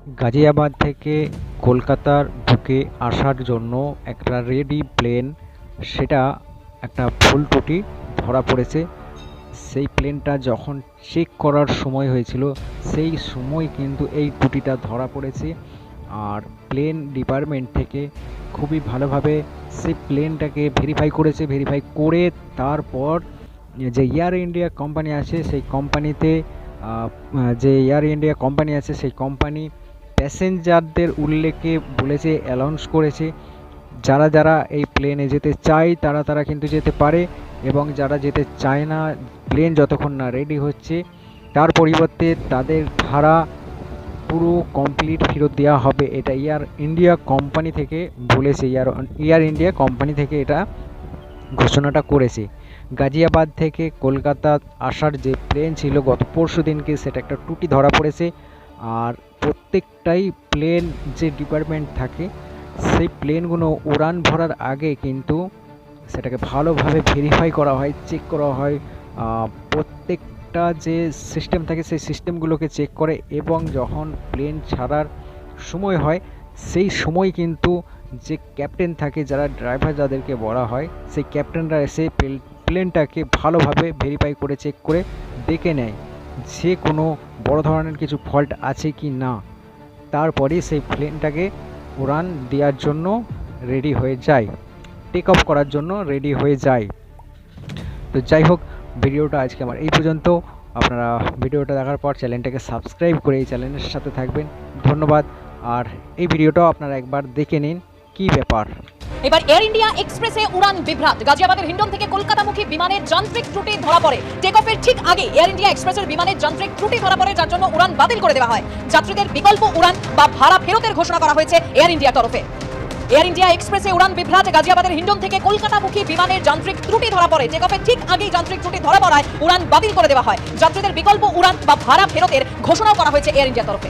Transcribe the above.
গাজিয়াবাদ থেকে কলকাতার বুকে আসার জন্য একটা রেডি প্লেন, সেটা একটা ভুল ত্রুটি ধরা পড়েছে। সেই প্লেনটা যখন চেক করার সময় হয়েছিল সেই সময় কিন্তু এই ত্রুটিটা ধরা পড়েছে। আর প্লেন ডিপার্টমেন্ট থেকে খুবই ভালোভাবে সেই প্লেনটাকে ভেরিফাই করেছে। ভেরিফাই করে তারপর যে এয়ার ইন্ডিয়া কোম্পানি আছে সেই কোম্পানিতে সেই কোম্পানি প্যাসেঞ্জারদের উল্লেখে বলেছে, অ্যানাউন্স করেছে যারা যারা এই প্লেনে যেতে চায় তারা তারা কিন্তু যেতে পারে, এবং যারা যেতে চায় না, প্লেন যতক্ষণ না রেডি হচ্ছে তার পরিবর্তে তাদের ভাড়া পুরো কমপ্লিট ফেরত দেওয়া হবে। এটা এয়ার ইন্ডিয়া কোম্পানি থেকে বলেছে, এয়ার ইন্ডিয়া কোম্পানি থেকে এটা ঘোষণাটা করেছে। গাজিয়াবাদ থেকে কলকাতা আসার যে প্লেন ছিল গত পরশু দিনকে, সেটা একটা ত্রুটি ধরা পড়েছে। আর প্রত্যেকটাই প্লেন যে ডিপার্টমেন্ট থাকে সেই প্লেনগুলো উড়ান ভরার আগে কিন্তু সেটাকে ভালোভাবে ভেরিফাই করা হয়, চেক করা হয়। প্রত্যেকটা যে সিস্টেম থাকে সেই সিস্টেমগুলোকে চেক করে, এবং যখন প্লেন ছাড়ার সময় হয় সেই সময় কিন্তু যে ক্যাপ্টেন থাকে, যারা ড্রাইভার যাদেরকে বলা হয়, সেই ক্যাপ্টেনরা এসে প্লেনটাকে ভালোভাবে ভেরিফাই করে চেক করে দেখে নেয় যে কোনো বড় ধরনের কিছু ফল্ট আছে কি না। তারপরে সেই প্লেনটাকে উড়ান দেওয়ার জন্য রেডি হয়ে যায়, টেক অফ করার জন্য রেডি হয়ে যায়। তো যাই হোক, ভিডিওটা আজকে আমার এই পর্যন্ত। আপনারা ভিডিওটা দেখার পর চ্যানেলটাকে সাবস্ক্রাইব করে এই চ্যানেলের সাথে থাকবেন। ধন্যবাদ। আর এই ভিডিওটাও আপনারা একবার দেখে নিন কি ব্যাপার। এবার এয়ার ইন্ডিয়া এক্সপ্রেসে উড়ান বিভ্রাট। গাজিয়াবাদের হিন্ডন থেকে কলকাতামুখী বিমানের যান্ত্রিক ত্রুটি ধরা পড়ে। টেক অফের ঠিক আগে এয়ার ইন্ডিয়া এক্সপ্রেসের বিমানের যান্ত্রিক ত্রুটি ধরা পড়ে, যার জন্য উড়ান বাতিল করে দেওয়া হয়। যাত্রীদের বিকল্প উড়ান বা ভাড়া ফেরতের ঘোষণা করা হয়েছে এয়ার ইন্ডিয়ার তরফে। এয়ার ইন্ডিয়া এক্সপ্রেসে উড়ান বিভ্রাট। গাজিয়াবাদের হিন্ডন থেকে কলকাতামুখী বিমানের যান্ত্রিক ত্রুটি ধরা পড়ে। টেক অফের ঠিক আগেই যান্ত্রিক ত্রুটি ধরা পড়ায় উড়ান বাতিল করে দেওয়া হয়। যাত্রীদের বিকল্প উড়ান বা ভাড়া ফেরতের ঘোষণাও করা হয়েছে এয়ার ইন্ডিয়ার তরফে।